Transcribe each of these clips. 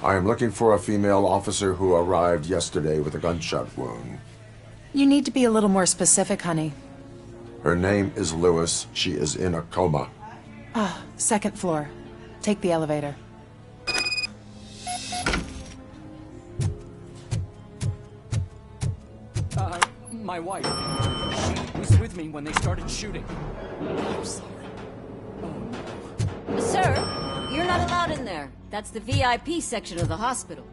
I am looking for a female officer who arrived yesterday with a gunshot wound. You need to be a little more specific, honey. Her name is Lewis. She is in a coma. Ah, second floor. Take the elevator. My wife. She was with me when they started shooting. I'm sorry. Oh, no. Sir, you're not allowed in there. That's the VIP section of the hospital.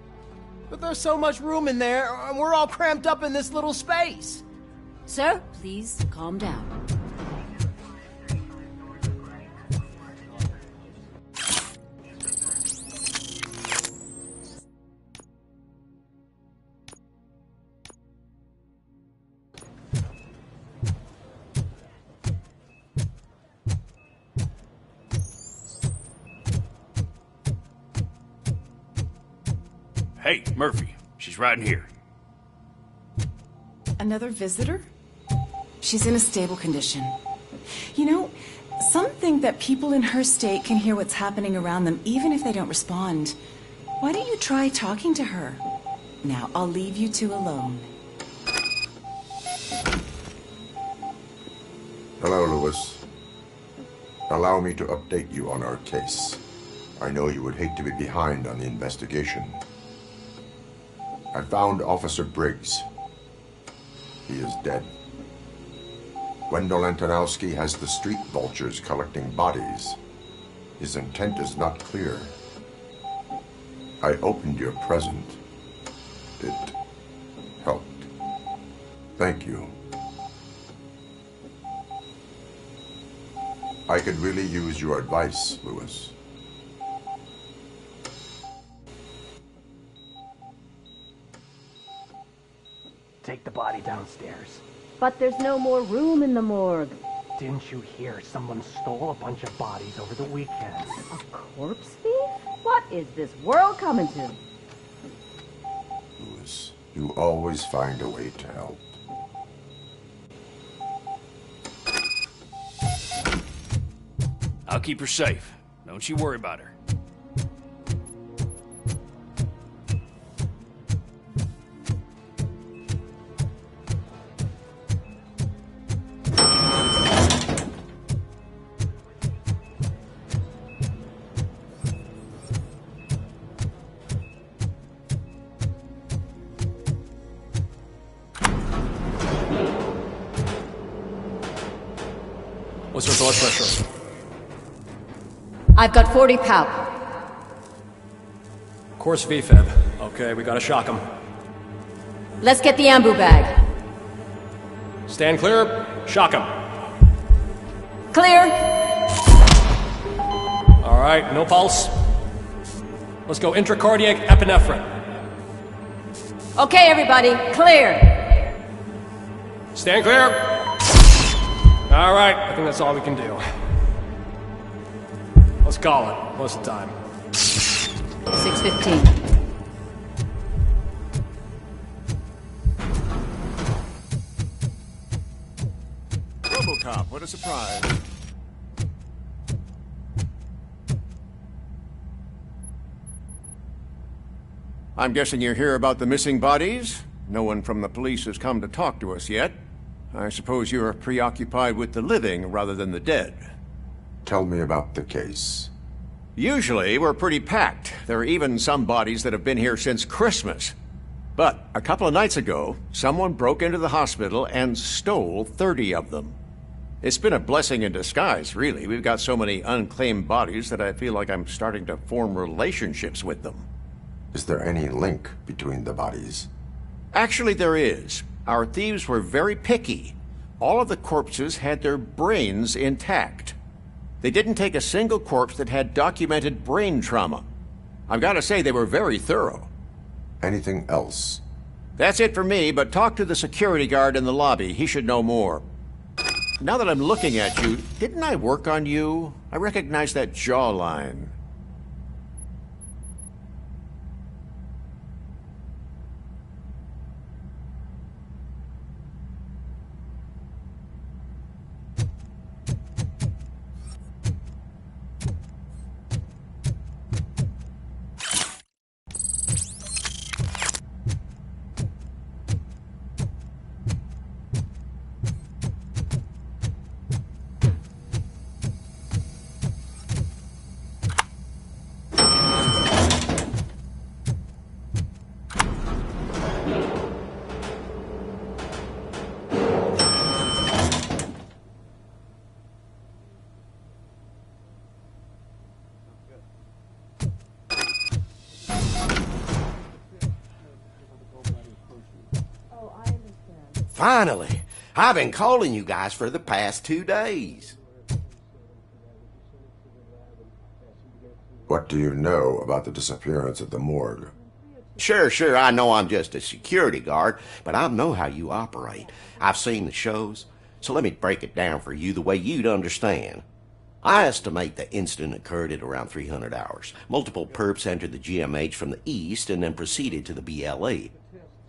But there's so much room in there, and we're all cramped up in this little space. Sir, please calm down. Hey, Murphy. She's right in here. Another visitor? She's in a stable condition. You know, some think that people in her state can hear what's happening around them even if they don't respond. Why don't you try talking to her? Now, I'll leave you two alone. Hello, Lewis. Allow me to update you on our case. I know you would hate to be behind on the investigation. I found Officer Briggs. He is dead. Wendell Antonowski has the street vultures collecting bodies. His intent is not clear. I opened your present. It helped. Thank you. I could really use your advice, Lewis. Take the body downstairs. But there's no more room in the morgue. Didn't you hear someone stole a bunch of bodies over the weekend? A corpse thief? What is this world coming to? Lewis, you always find a way to help. I'll keep her safe. Don't you worry about her. What's her blood pressure? I've got 40 palp. Course VFib. Okay, we gotta shock him. Let's get the ambu bag. Stand clear. Shock him. Clear. All right, no pulse. Let's go intracardiac epinephrine. Okay, everybody, clear. Stand clear. All right, I think that's all we can do. Let's call it. What's the time? 6:15. Robocop, what a surprise. I'm guessing you're here about the missing bodies? No one from the police has come to talk to us yet. I suppose you're preoccupied with the living rather than the dead. Tell me about the case. Usually, we're pretty packed. There are even some bodies that have been here since Christmas. But a couple of nights ago, someone broke into the hospital and stole 30 of them. It's been a blessing in disguise, really. We've got so many unclaimed bodies that I feel like I'm starting to form relationships with them. Is there any link between the bodies? Actually, there is. Our thieves were very picky. All of the corpses had their brains intact. They didn't take a single corpse that had documented brain trauma. I've got to say they were very thorough. Anything else? That's it for me, but talk to the security guard in the lobby. He should know more. Now that I'm looking at you, didn't I work on you? I recognize that jawline. Finally! I've been calling you guys for the past 2 days. What do you know about the disappearance at the morgue? Sure, I know I'm just a security guard, but I know how you operate. I've seen the shows, so let me break it down for you the way you'd understand. I estimate the incident occurred at around 300 hours. Multiple perps entered the GMH from the east and then proceeded to the BLE.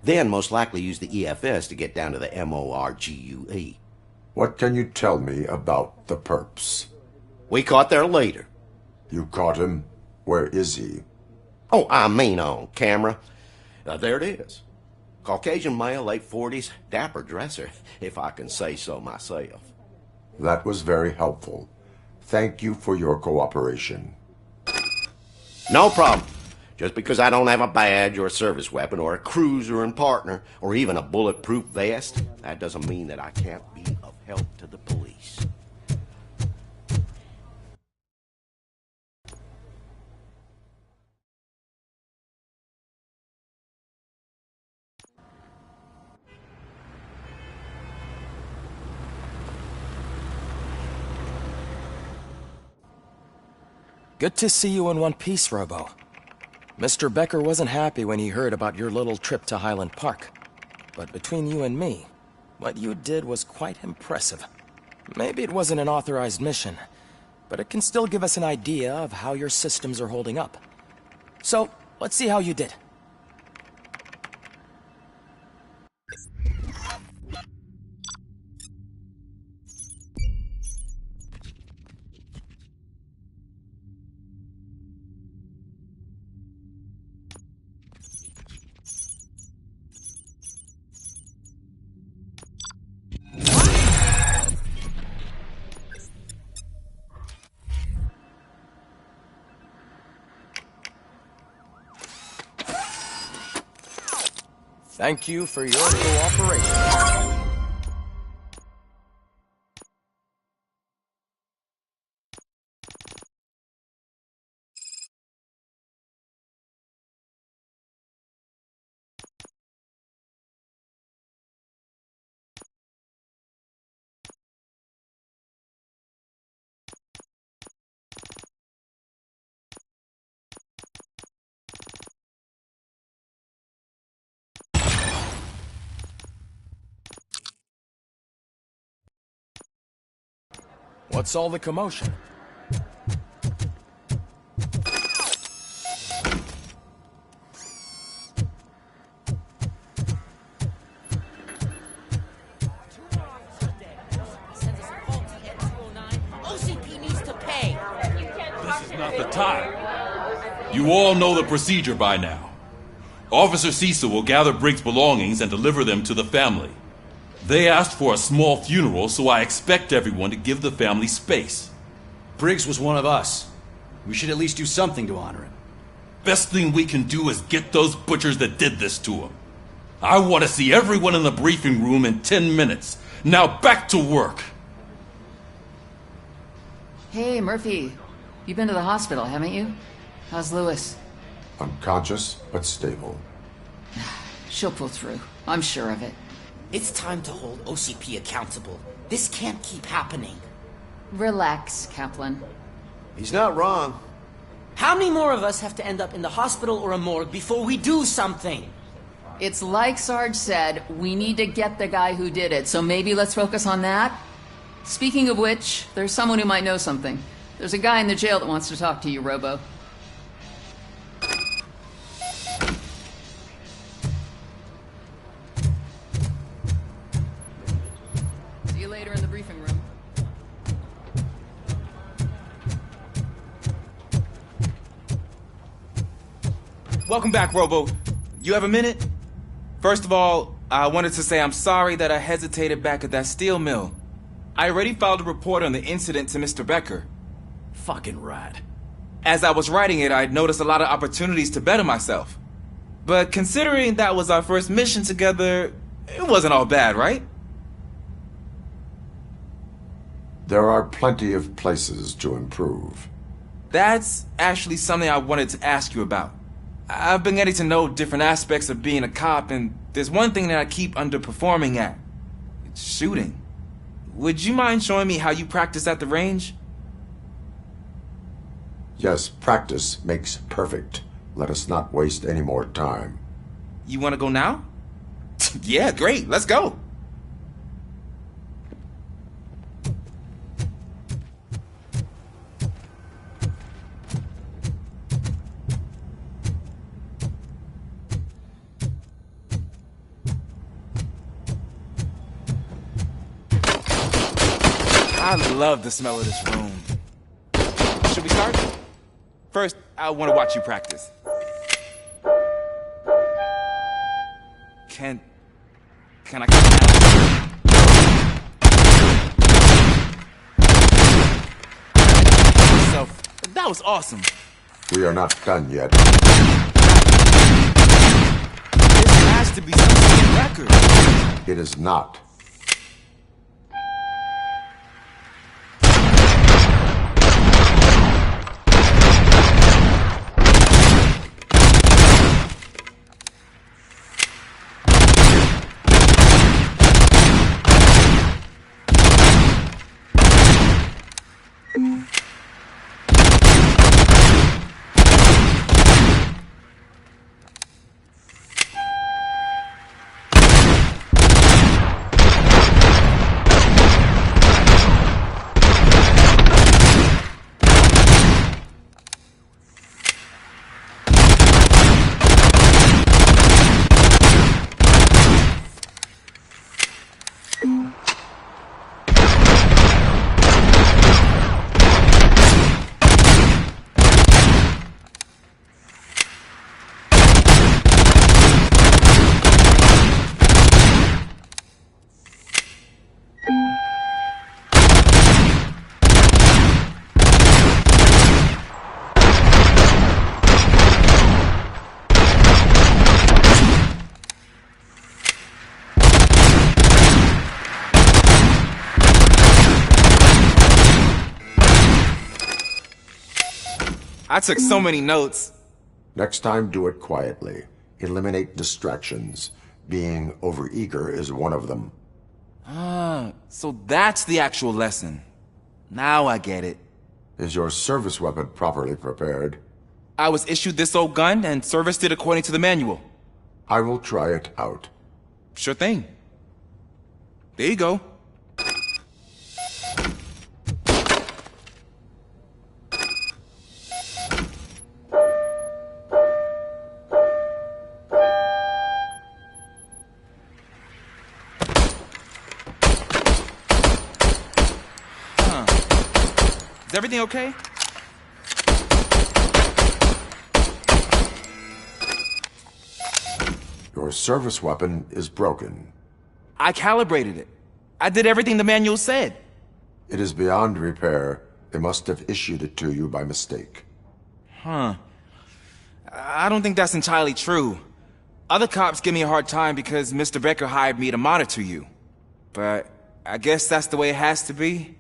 Then most likely used the EFS to get down to the MORGUE. What can you tell me about the perps? We caught their leader. You caught him? Where is he? Oh, I mean on camera. There it is. Caucasian male, late 40s, dapper dresser, if I can say so myself. That was very helpful. Thank you for your cooperation. No problem. Just because I don't have a badge or a service weapon or a cruiser and partner or even a bulletproof vest, that doesn't mean that I can't be of help to the police. Good to see you in one piece, Robo. Mr. Becker wasn't happy when he heard about your little trip to Highland Park. But between you and me, what you did was quite impressive. Maybe it wasn't an authorized mission, but it can still give us an idea of how your systems are holding up. So, let's see how you did. Thank you for your cooperation. What's all the commotion? OCP needs to pay. This is not the time. You all know the procedure by now. Officer Cecil will gather Briggs' belongings and deliver them to the family. They asked for a small funeral, so I expect everyone to give the family space. Briggs was one of us. We should at least do something to honor him. Best thing we can do is get those butchers that did this to him. I want to see everyone in the briefing room in 10 minutes. Now back to work. Hey, Murphy. You've been to the hospital, haven't you? How's Lewis? Unconscious, but stable. She'll pull through. I'm sure of it. It's time to hold OCP accountable. This can't keep happening. Relax, Kaplan. He's not wrong. How many more of us have to end up in the hospital or a morgue before we do something? It's like Sarge said, we need to get the guy who did it, so maybe let's focus on that? Speaking of which, there's someone who might know something. There's a guy in the jail that wants to talk to you, Robo. See you later in the briefing room. Welcome back, Robo. You have a minute? First of all, I wanted to say I'm sorry that I hesitated back at that steel mill. I already filed a report on the incident to Mr. Becker. Fucking rad. As I was writing it, I'd noticed a lot of opportunities to better myself. But considering that was our first mission together, it wasn't all bad, right? There are plenty of places to improve. That's actually something I wanted to ask you about. I've been getting to know different aspects of being a cop, and there's one thing that I keep underperforming at. Shooting? Would you mind showing me how you practice at the range? Yes, practice makes perfect. Let us not waste any more time. You want to go now? Yeah, great. Let's go. I love the smell of this room. Should we start? First, I want to watch you practice. Can I come out? So, that was awesome. We are not done yet. This has to be some sort of record. It is not. I took so many notes. Next time, do it quietly. Eliminate distractions. Being overeager is one of them. Ah, so that's the actual lesson. Now I get it. Is your service weapon properly prepared? I was issued this old gun and serviced it according to the manual. I will try it out. Sure thing. There you go. Is everything okay? Your service weapon is broken. I calibrated it. I did everything the manual said. It is beyond repair. They must have issued it to you by mistake. Huh. I don't think that's entirely true. Other cops give me a hard time because Mr. Becker hired me to monitor you. But I guess that's the way it has to be.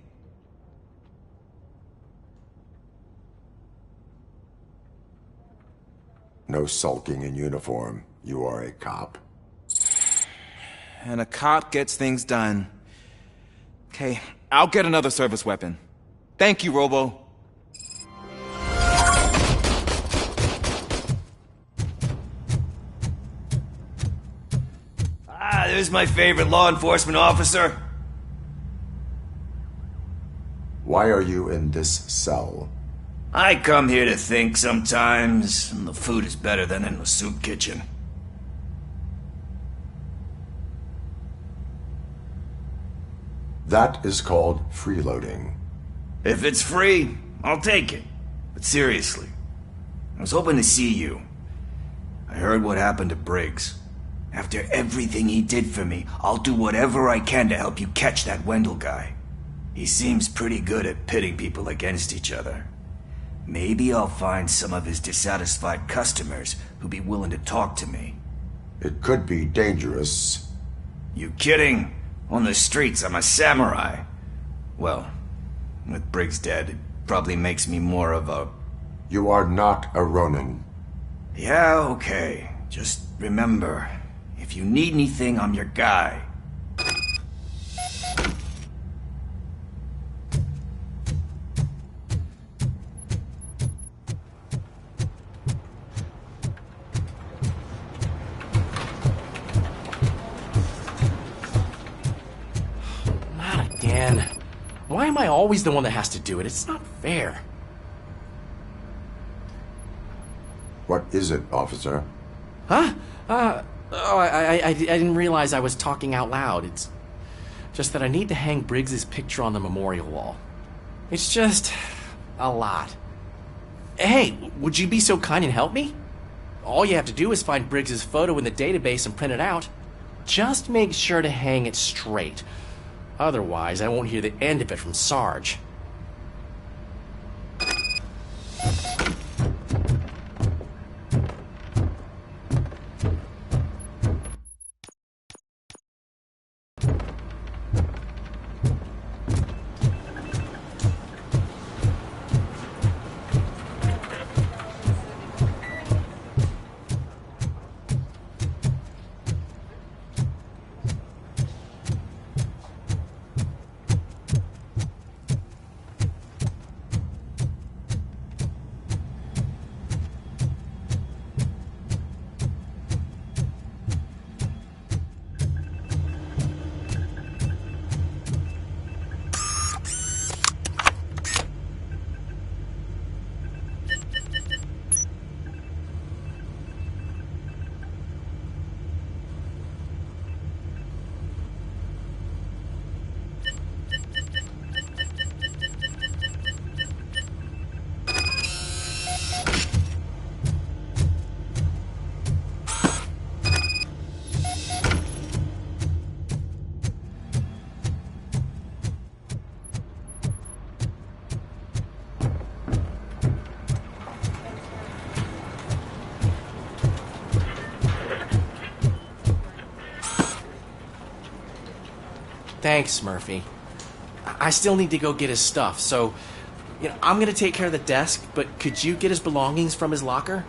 No sulking in uniform. You are a cop. And a cop gets things done. Okay, I'll get another service weapon. Thank you, Robo. Ah, there's my favorite law enforcement officer. Why are you in this cell? I come here to think sometimes, and the food is better than in the soup kitchen. That is called freeloading. If it's free, I'll take it. But seriously, I was hoping to see you. I heard what happened to Briggs. After everything he did for me, I'll do whatever I can to help you catch that Wendell guy. He seems pretty good at pitting people against each other. Maybe I'll find some of his dissatisfied customers who'd be willing to talk to me. It could be dangerous. You kidding? On the streets, I'm a samurai. Well, with Briggs dead, it probably makes me more of a... You are not a Ronin. Yeah, okay. Just remember, if you need anything, I'm your guy. am I always the one that has to do it? It's not fair. What is it, officer? Huh? I didn't realize I was talking out loud. It's just that I need to hang Briggs's picture on the memorial wall. It's just a lot. Hey, would you be so kind and help me? All you have to do is find Briggs's photo in the database and print it out. Just make sure to hang it straight. Otherwise, I won't hear the end of it from Sarge. Thanks, Murphy. I still need to go get his stuff, so I'm gonna take care of the desk, but could you get his belongings from his locker?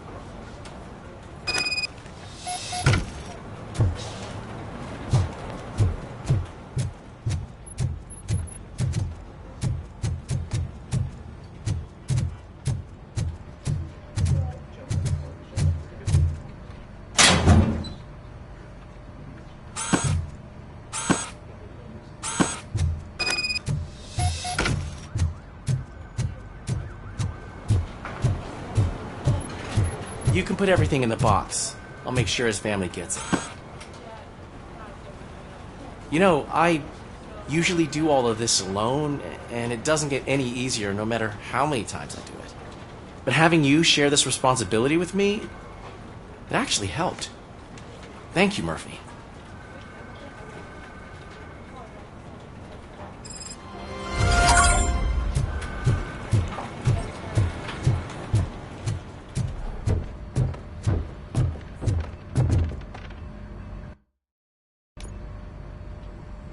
You can put everything in the box. I'll make sure his family gets it. I usually do all of this alone, and it doesn't get any easier no matter how many times I do it. But having you share this responsibility with me, it actually helped. Thank you, Murphy.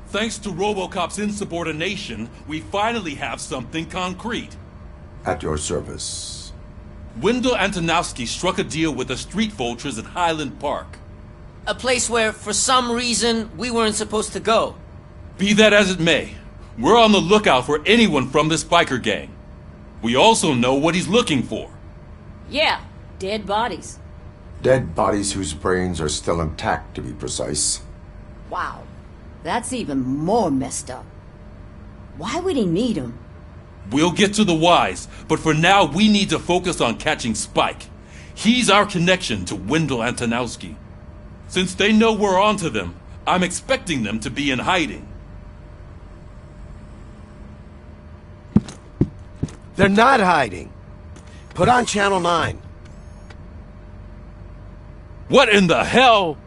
Thanks to Robocop's insubordination, we finally have something concrete. At your service. Wendell Antonowski struck a deal with the street vultures at Highland Park. A place where, for some reason, we weren't supposed to go. Be that as it may, we're on the lookout for anyone from this biker gang. We also know what he's looking for. Yeah, dead bodies. Dead bodies whose brains are still intact, to be precise. Wow, that's even more messed up. Why would he need them? We'll get to the whys, but for now we need to focus on catching Spike. He's our connection to Wendell Antonowski. Since they know we're onto them, I'm expecting them to be in hiding. They're not hiding. Put on Channel 9. What in the hell?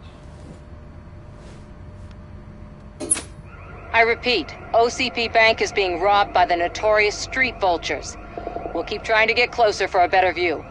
I repeat, OCP Bank is being robbed by the notorious street vultures. We'll keep trying to get closer for a better view.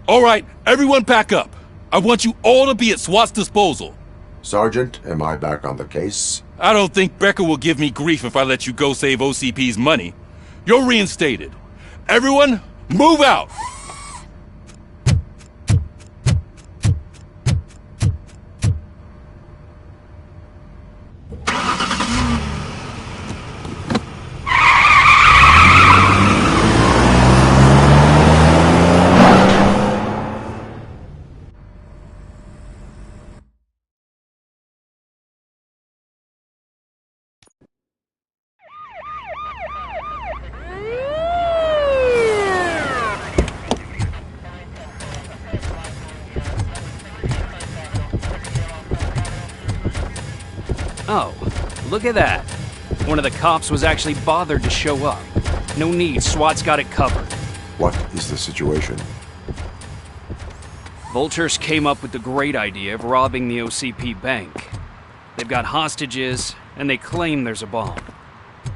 All right, everyone pack up. I want you all to be at SWAT's disposal. Sergeant, am I back on the case? I don't think Becker will give me grief if I let you go save OCP's money. You're reinstated. Everyone, move out! look at that. One of the cops was actually bothered to show up. No need, SWAT's got it covered. What is the situation? Vultures came up with the great idea of robbing the OCP bank. They've got hostages, and they claim there's a bomb.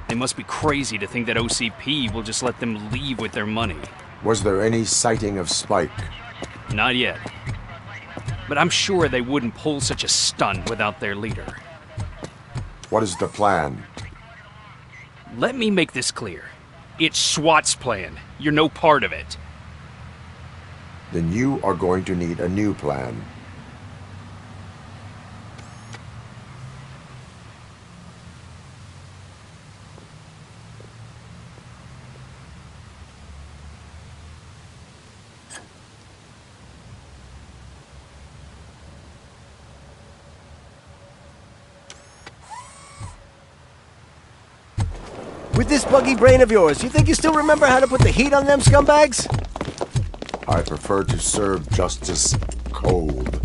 They must be crazy to think that OCP will just let them leave with their money. Was there any sighting of Spike? Not yet. But I'm sure they wouldn't pull such a stunt without their leader. What is the plan? Let me make this clear. It's SWAT's plan. You're no part of it. Then you are going to need a new plan. With this buggy brain of yours, you think you still remember how to put the heat on them scumbags? I prefer to serve justice cold.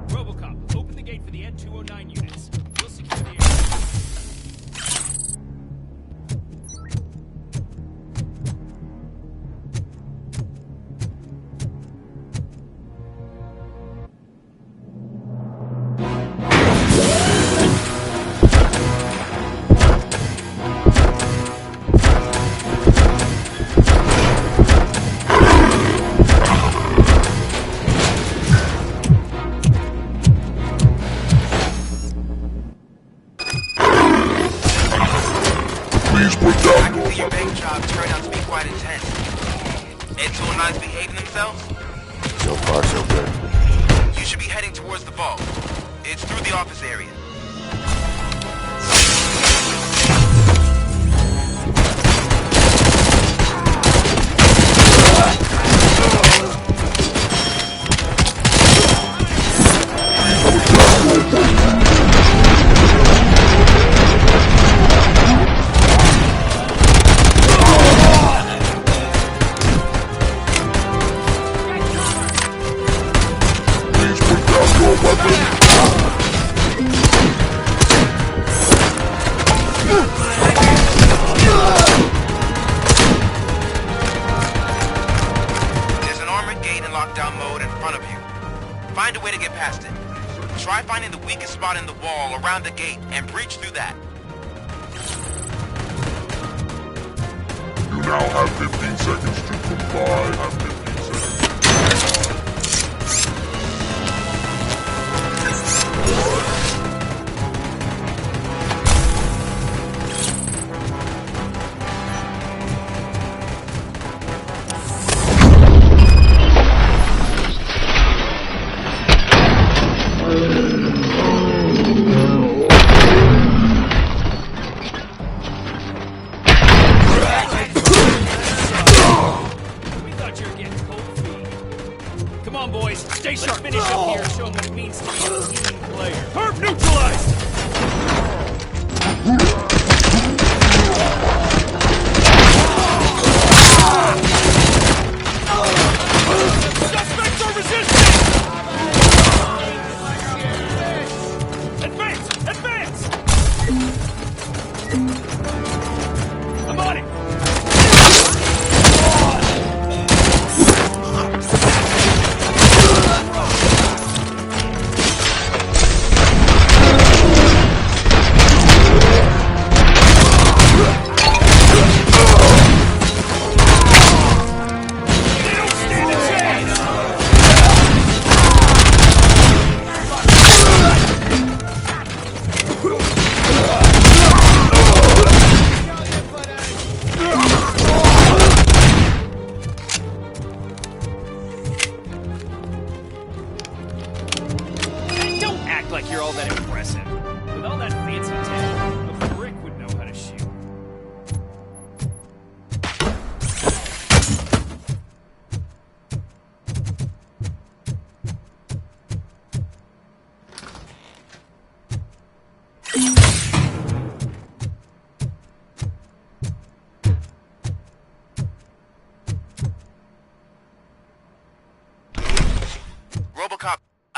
Robocop, open the gate for the N209 units. We'll secure the area. Your bank job turned out to be quite intense. N209's behaving themselves? So far, so good. You should be heading towards the vault. It's through the office area. Lockdown mode in front of you. Find a way to get past it. Try finding the weakest spot in the wall around the gate and breach through that. You now have 15 seconds to comply. Have 15 seconds. Come on, boys. Stay sharp. Finish up here. Show them what it means to be a team player. Herb neutralized! Suspects are resisting! Advance! Advance! I'm on it!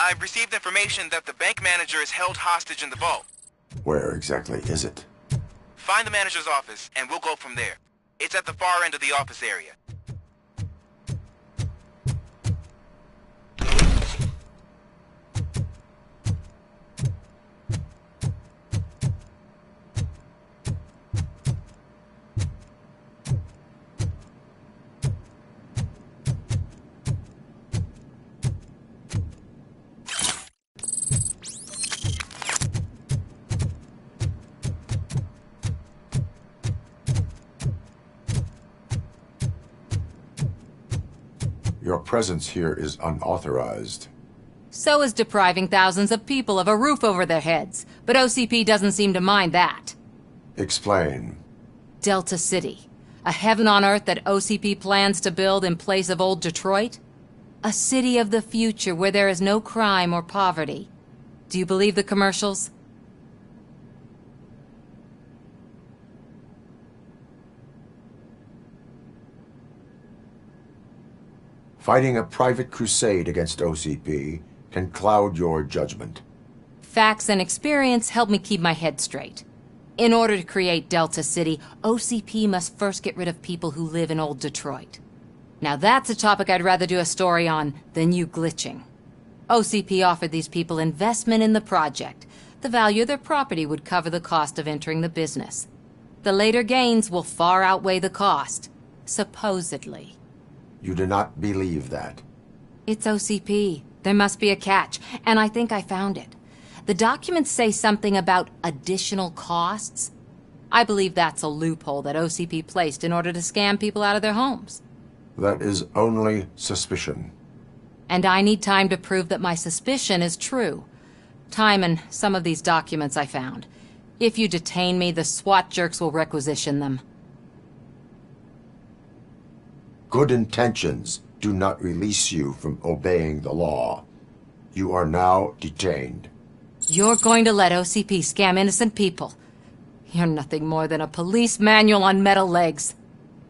I've received information that the bank manager is held hostage in the vault. Where exactly is it? Find the manager's office, and we'll go from there. It's at the far end of the office area. Your presence here is unauthorized. So is depriving thousands of people of a roof over their heads. But OCP doesn't seem to mind that. Explain. Delta City. A heaven on earth that OCP plans to build in place of old Detroit? A city of the future where there is no crime or poverty. Do you believe the commercials? Fighting a private crusade against OCP can cloud your judgment. Facts and experience help me keep my head straight. In order to create Delta City, OCP must first get rid of people who live in old Detroit. Now that's a topic I'd rather do a story on than you glitching. OCP offered these people investment in the project. The value of their property would cover the cost of entering the business. The later gains will far outweigh the cost, supposedly. You do not believe that. It's OCP. There must be a catch, and I think I found it. The documents say something about additional costs. I believe that's a loophole that OCP placed in order to scam people out of their homes. That is only suspicion. And I need time to prove that my suspicion is true. Time and some of these documents I found. If you detain me, the SWAT jerks will requisition them. Good intentions do not release you from obeying the law. You are now detained. You're going to let OCP scam innocent people. You're nothing more than a police manual on metal legs.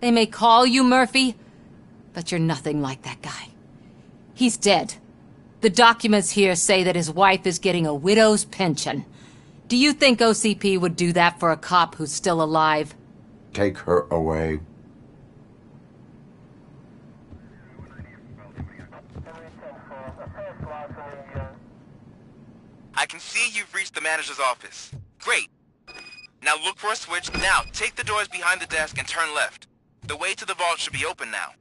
They may call you Murphy, but you're nothing like that guy. He's dead. The documents here say that his wife is getting a widow's pension. Do you think OCP would do that for a cop who's still alive? Take her away. I can see you've reached the manager's office. Great. Now look for a switch. Now, take the doors behind the desk and turn left. The way to the vault should be open now.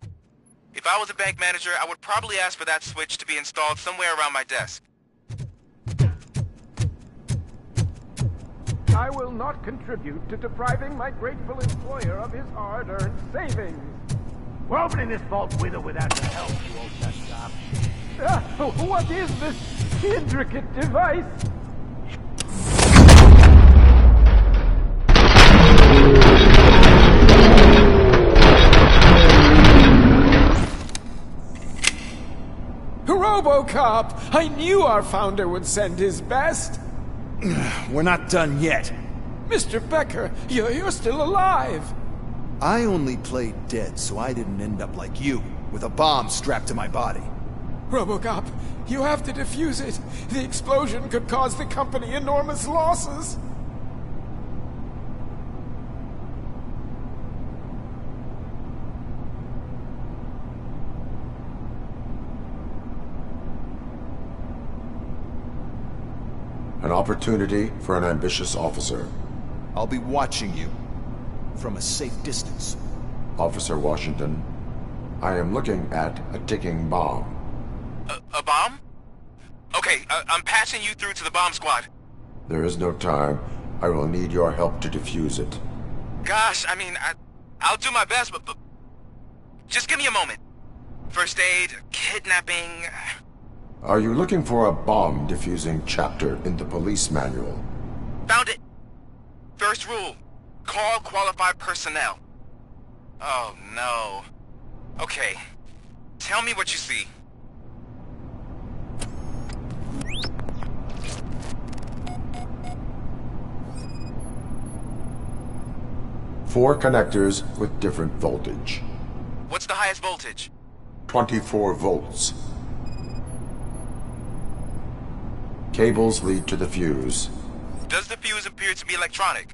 If I was a bank manager, I would probably ask for that switch to be installed somewhere around my desk. I will not contribute to depriving my grateful employer of his hard-earned savings. We're opening this vault with or without your help, you old nut job. What is this intricate device? Robocop! I knew our founder would send his best. We're not done yet. Mr. Becker, you're still alive. I only played dead so I didn't end up like you, with a bomb strapped to my body. Robocop, you have to defuse it. The explosion could cause the company enormous losses. An opportunity for an ambitious officer. I'll be watching you from a safe distance. Officer Washington, I am looking at a ticking bomb. A bomb? Okay, I'm passing you through to the bomb squad. There is no time. I will need your help to defuse it. Gosh, I mean, I'll do my best, but just give me a moment. First aid, kidnapping... Are you looking for a bomb defusing chapter in the police manual? Found it! First rule, call qualified personnel. Oh no. Okay, tell me what you see. Four connectors with different voltage. What's the highest voltage? 24 volts. Cables lead to the fuse. Does the fuse appear to be electronic?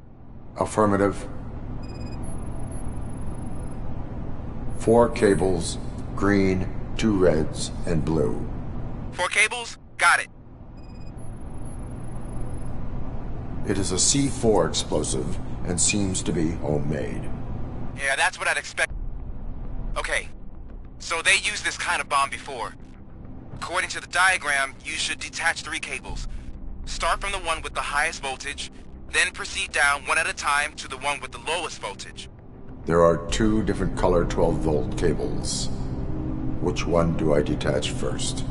Affirmative. 4 cables, green, 2 reds, and blue. 4 cables? Got it. It is a C4 explosive and seems to be homemade. Yeah, that's what I'd expect. Okay, so they used this kind of bomb before. According to the diagram, you should detach 3 cables. Start from the one with the highest voltage, then proceed down one at a time to the one with the lowest voltage. There are 2 different color 12-volt cables. Which one do I detach first?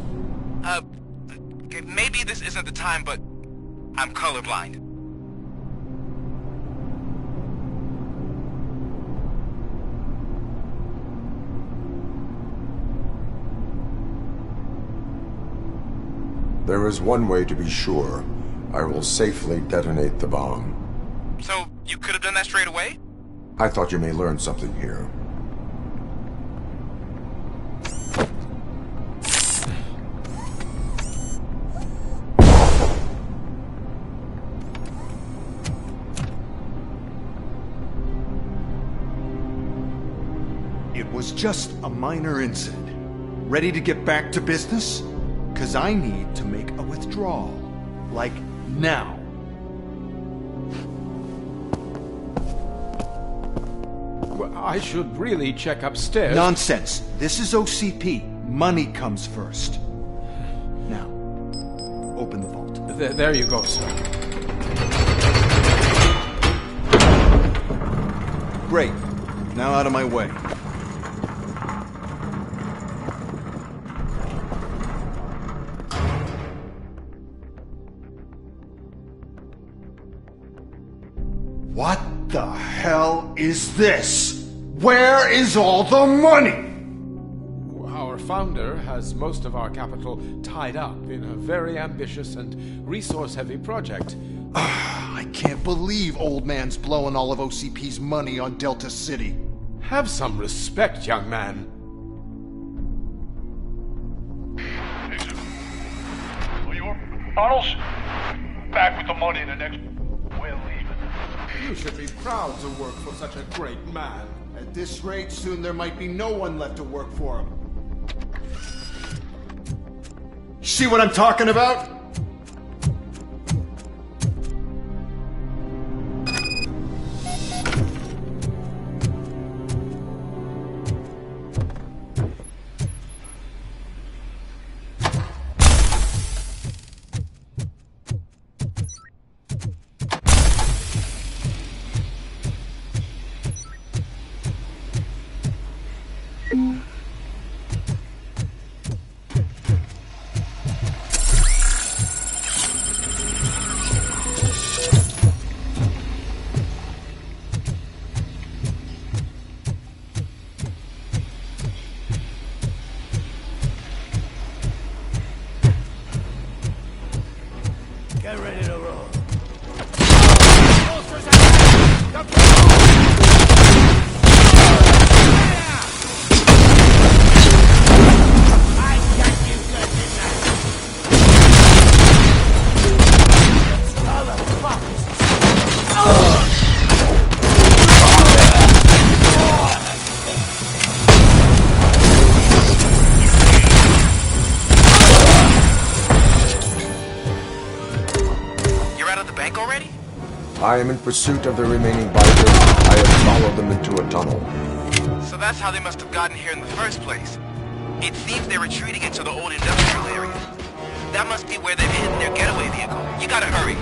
Okay, maybe this isn't the time, but I'm colorblind. There is one way to be sure. I will safely detonate the bomb. So, you could have done that straight away? I thought you may learn something here. It was just a minor incident. Ready to get back to business? 'Cause I need to make a withdrawal. Like, now. Well, I should really check upstairs. Nonsense. This is OCP. Money comes first. Now, open the vault. There you go, sir. Great. Now out of my way. What the hell is this? Where is all the money? Our founder has most of our capital tied up in a very ambitious and resource-heavy project. I can't believe old man's blowing all of OCP's money on Delta City. Have some respect, young man. Arnold's back with the money in the next... We're leaving. You should be proud to work for such a great man. At this rate, soon there might be no one left to work for him. See what I'm talking about? Get ready to roll. I am in pursuit of the remaining bikers. I have followed them into a tunnel. So that's how they must have gotten here in the first place. It seems they're retreating into the old industrial area. That must be where they've hidden their getaway vehicle. You gotta hurry.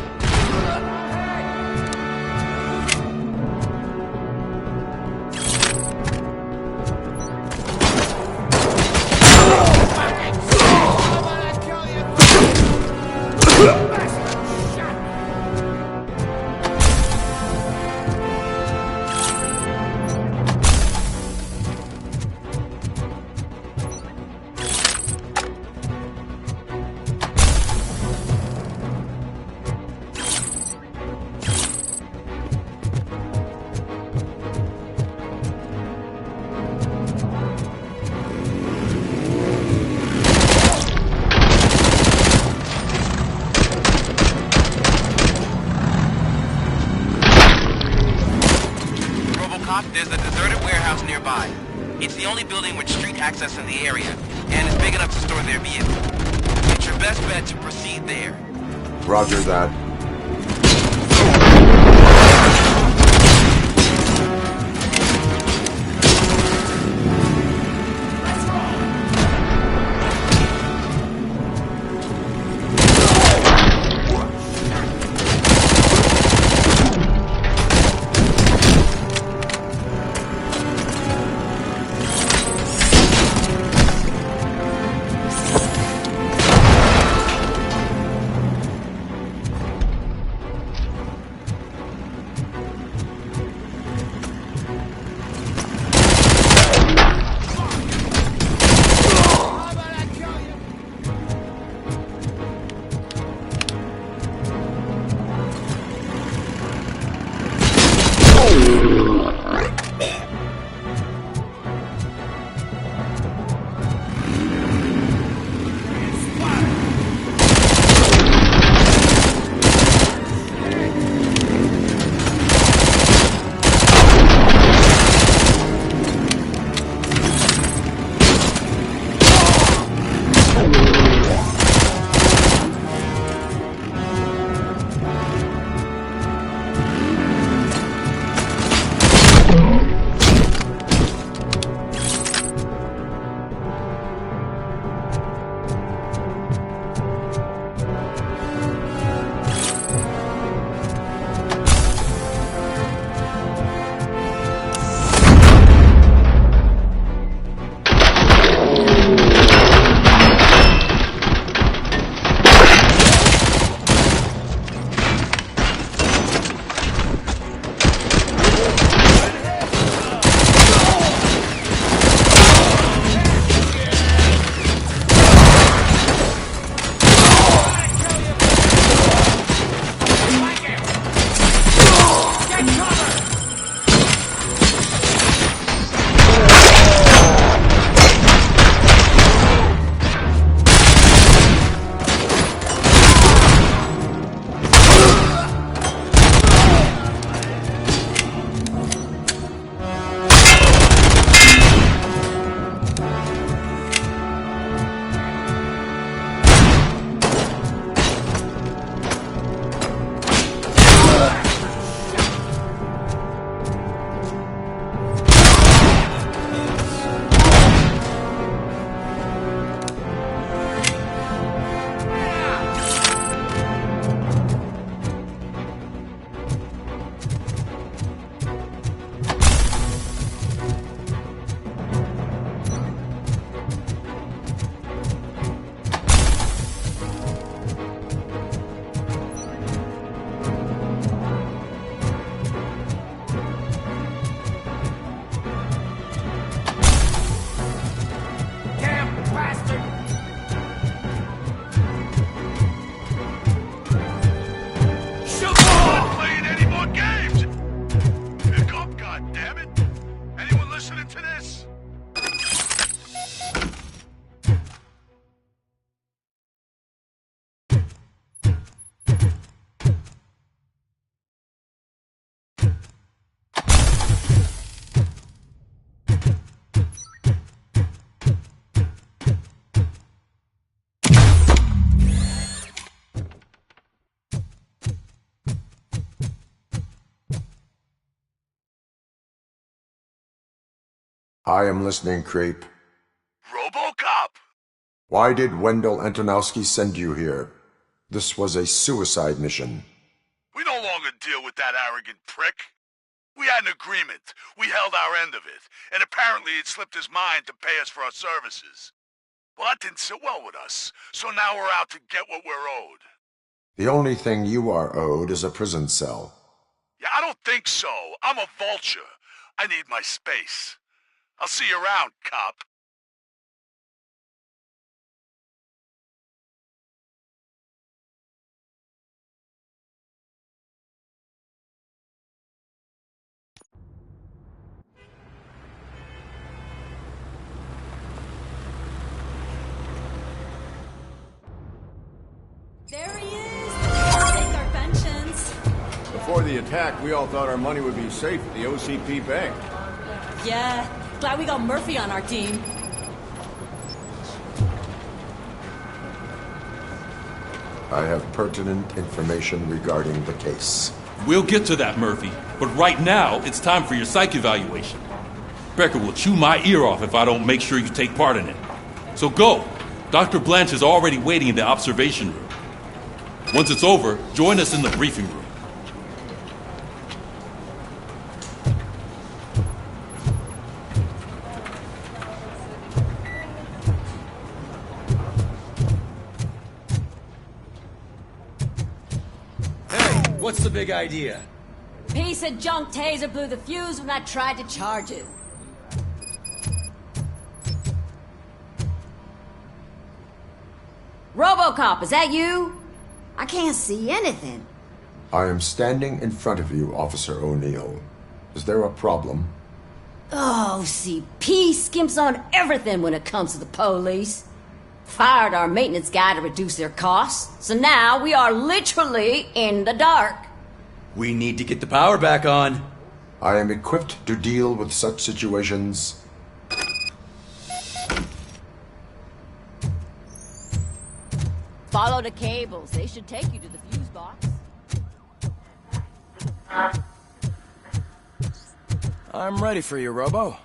Cop, there's a deserted warehouse nearby. It's the only building with street access in the area, and it's big enough to store their vehicle. It's your best bet to proceed there. Roger that. I am listening, Creep. Robocop! Why did Wendell Antonowski send you here? This was a suicide mission. We no longer deal with that arrogant prick. We had an agreement. We held our end of it, and apparently it slipped his mind to pay us for our services. Well, that didn't sit well with us, so now we're out to get what we're owed. The only thing you are owed is a prison cell. Yeah, I don't think so. I'm a vulture. I need my space. I'll see you around, cop. There he is! Take our pensions. Before the attack, we all thought our money would be safe at the OCP bank. Yeah, glad we got Murphy on our team. I have pertinent information regarding the case. We'll get to that, Murphy. But right now, it's time for your psych evaluation. Becker will chew my ear off if I don't make sure you take part in it. So go. Dr. Blanche is already waiting in the observation room. Once it's over, join us in the briefing room. What's the big idea? Piece of junk taser blew the fuse when I tried to charge it. Robocop, is that you? I can't see anything. I am standing in front of you, Officer O'Neill. Is there a problem? Oh, CP skimps on everything when it comes to the police. Fired our maintenance guy to reduce their costs, so now we are literally in the dark. We need to get the power back on. I am equipped to deal with such situations. Follow the cables. They should take you to the fuse box. I'm ready for you, Robo.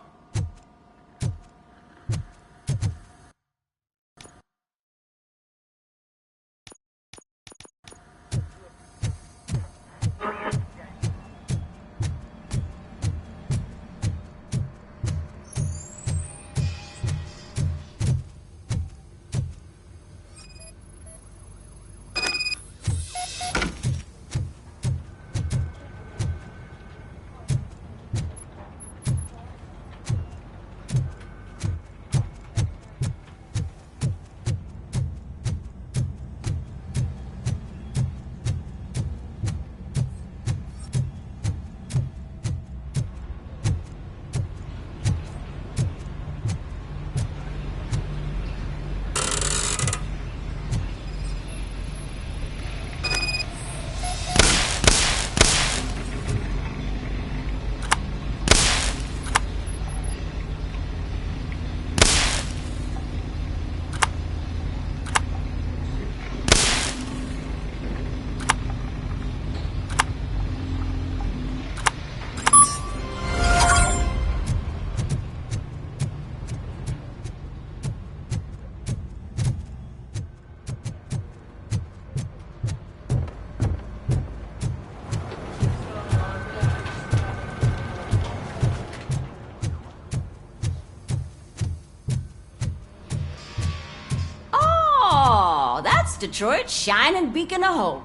Detroit's shining beacon of hope.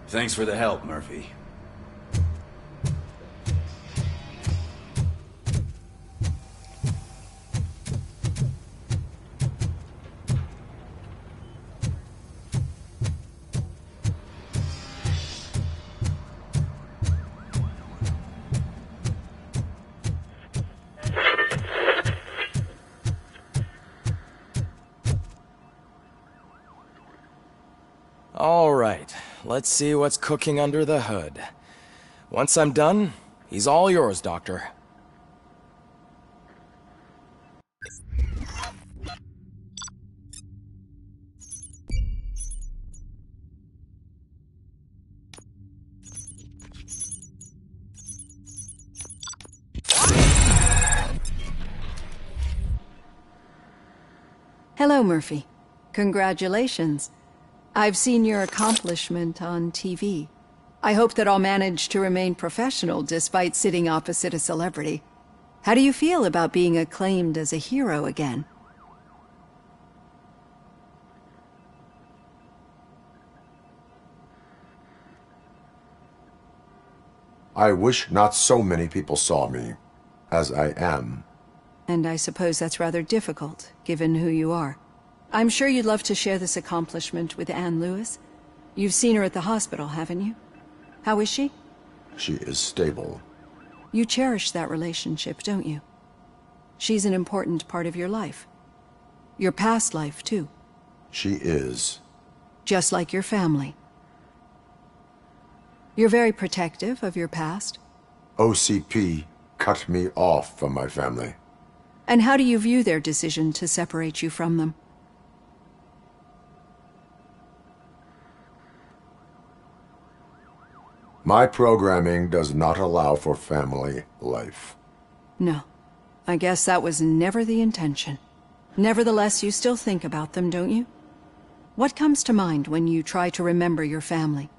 Thanks for the help, Murphy. All right, let's see what's cooking under the hood. Once I'm done, he's all yours, Doctor. Hello, Murphy. Congratulations. I've seen your accomplishment on TV. I hope that I'll manage to remain professional despite sitting opposite a celebrity. How do you feel about being acclaimed as a hero again? I wish not so many people saw me, as I am. And I suppose that's rather difficult, given who you are. I'm sure you'd love to share this accomplishment with Anne Lewis. You've seen her at the hospital, haven't you? How is she? She is stable. You cherish that relationship, don't you? She's an important part of your life. Your past life, too. She is. Just like your family. You're very protective of your past. OCP cut me off from my family. And how do you view their decision to separate you from them? My programming does not allow for family life. No. I guess that was never the intention. Nevertheless, you still think about them, don't you? What comes to mind when you try to remember your family?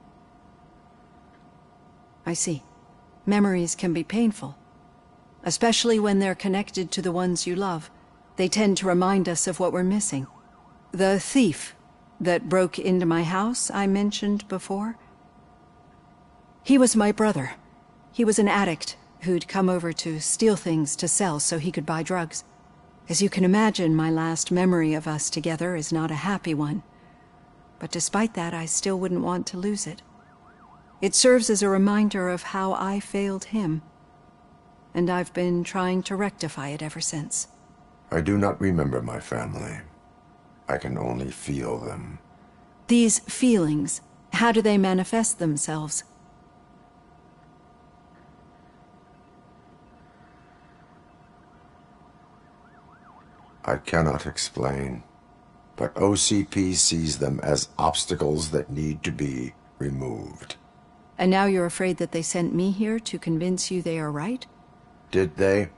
I see. Memories can be painful. Especially when they're connected to the ones you love. They tend to remind us of what we're missing. The thief that broke into my house I mentioned before? He was my brother. He was an addict who'd come over to steal things to sell so he could buy drugs. As you can imagine, my last memory of us together is not a happy one. But despite that, I still wouldn't want to lose it. It serves as a reminder of how I failed him. And I've been trying to rectify it ever since. I do not remember my family. I can only feel them. These feelings, how do they manifest themselves? I cannot explain, but OCP sees them as obstacles that need to be removed. And now you're afraid that they sent me here to convince you they are right? Did they?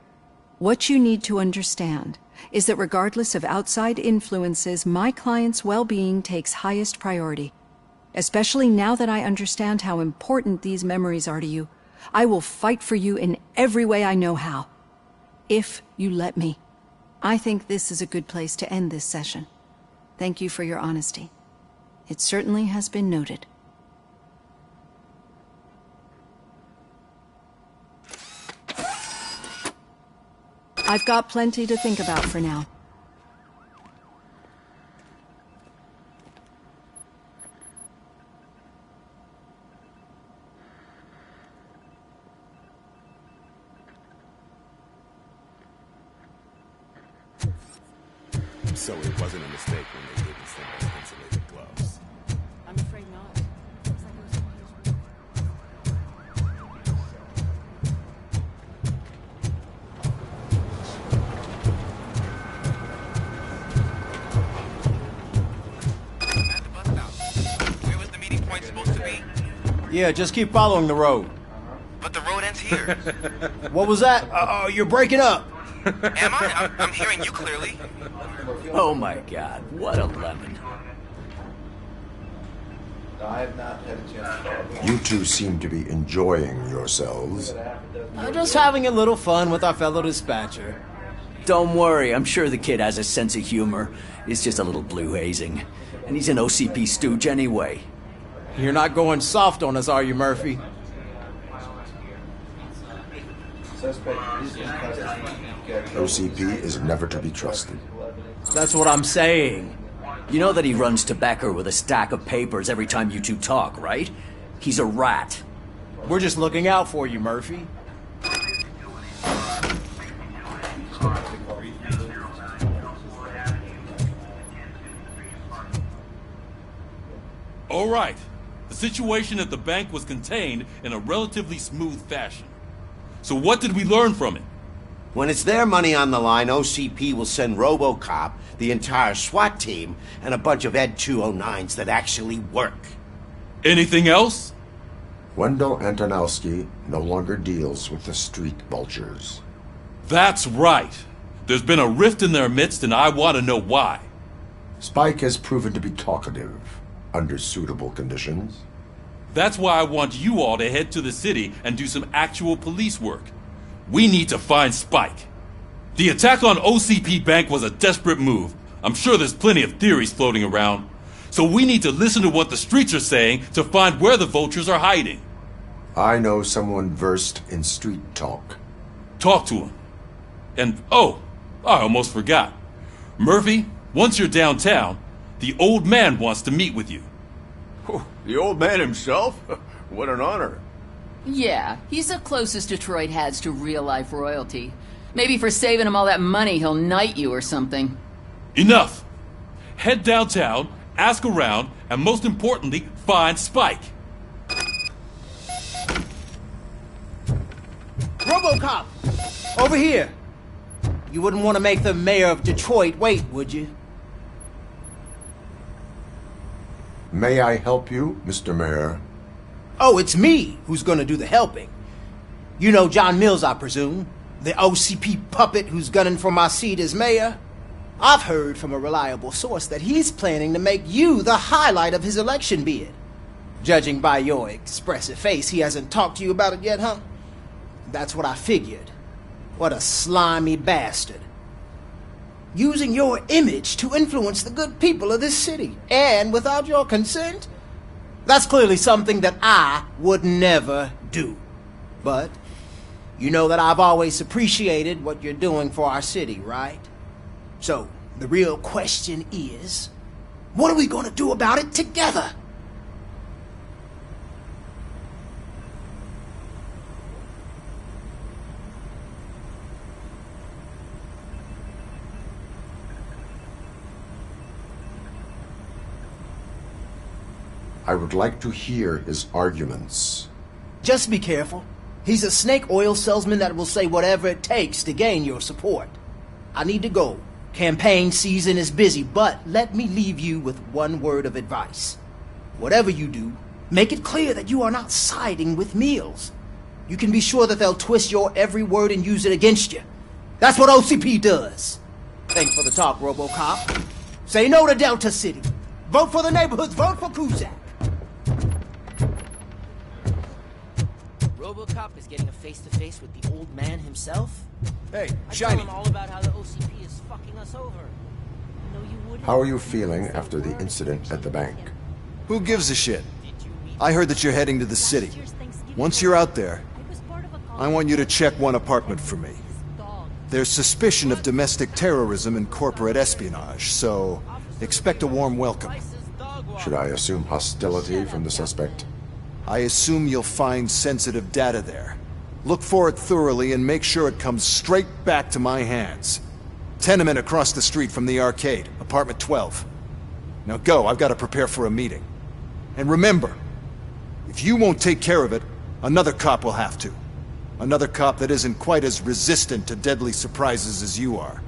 What you need to understand is that regardless of outside influences, my client's well-being takes highest priority. Especially now that I understand how important these memories are to you, I will fight for you in every way I know how. If you let me. I think this is a good place to end this session. Thank you for your honesty. It certainly has been noted. I've got plenty to think about for now. So it wasn't a mistake when they didn't send us insulated gloves. I'm afraid not. Where was the meeting point supposed to be? Yeah, just keep following the road. But the road ends here. What was that? Oh, you're breaking up. Am I? I'm hearing you clearly. Oh my god, what a lemon. I have not had a chance. You two seem to be enjoying yourselves. I'm just having a little fun with our fellow dispatcher. Don't worry, I'm sure the kid has a sense of humor. It's just a little blue hazing. And he's an OCP stooge anyway. You're not going soft on us, are you, Murphy? OCP is never to be trusted. That's what I'm saying. You know that he runs to Becker with a stack of papers every time you two talk, right? He's a rat. We're just looking out for you, Murphy. All right. The situation at the bank was contained in a relatively smooth fashion. So what did we learn from it? When it's their money on the line, OCP will send Robocop, the entire SWAT team, and a bunch of Ed 209s that actually work. Anything else? Wendell Antonowski no longer deals with the street vultures. That's right. There's been a rift in their midst, and I want to know why. Spike has proven to be talkative, under suitable conditions. That's why I want you all to head to the city and do some actual police work. We need to find Spike. The attack on OCP Bank was a desperate move. I'm sure there's plenty of theories floating around. So we need to listen to what the streets are saying to find where the vultures are hiding. I know someone versed in street talk. Talk to him. And, oh, I almost forgot. Murphy, once you're downtown, the old man wants to meet with you. The old man himself? What an honor. Yeah, he's the closest Detroit has to real-life royalty. Maybe for saving him all that money, he'll knight you or something. Enough! Head downtown, ask around, and most importantly, find Spike. Robocop! Over here! You wouldn't want to make the mayor of Detroit wait, would you? May I help you, Mr. Mayor? Oh, it's me who's gonna do the helping. You know John Mills, I presume? The OCP puppet who's gunning for my seat as mayor? I've heard from a reliable source that he's planning to make you the highlight of his election bid. Judging by your expressive face, he hasn't talked to you about it yet, huh? That's what I figured. What a slimy bastard. Using your image to influence the good people of this city, and without your consent? That's clearly something that I would never do. But you know that I've always appreciated what you're doing for our city, right? So, the real question is, what are we gonna do about it together? I would like to hear his arguments. Just be careful. He's a snake oil salesman that will say whatever it takes to gain your support. I need to go. Campaign season is busy, but let me leave you with one word of advice. Whatever you do, make it clear that you are not siding with Mills. You can be sure that they'll twist your every word and use it against you. That's what OCP does. Thanks for the talk, Robocop. Say no to Delta City. Vote for the neighborhoods. Vote for Cusack. Robocop is getting a face-to-face with the old man himself? Hey, Shiny. I told him all about how the OCP is fucking us over. No, you wouldn't. How are you feeling after the incident at the bank? Who gives a shit? I heard that you're heading to the city. Once you're out there, I want you to check one apartment for me. There's suspicion of domestic terrorism and corporate espionage, so expect a warm welcome. Should I assume hostility from the suspect? I assume you'll find sensitive data there. Look for it thoroughly and make sure it comes straight back to my hands. Tenement across the street from the arcade, apartment 12. Now go, I've got to prepare for a meeting. And remember, if you won't take care of it, another cop will have to. Another cop that isn't quite as resistant to deadly surprises as you are.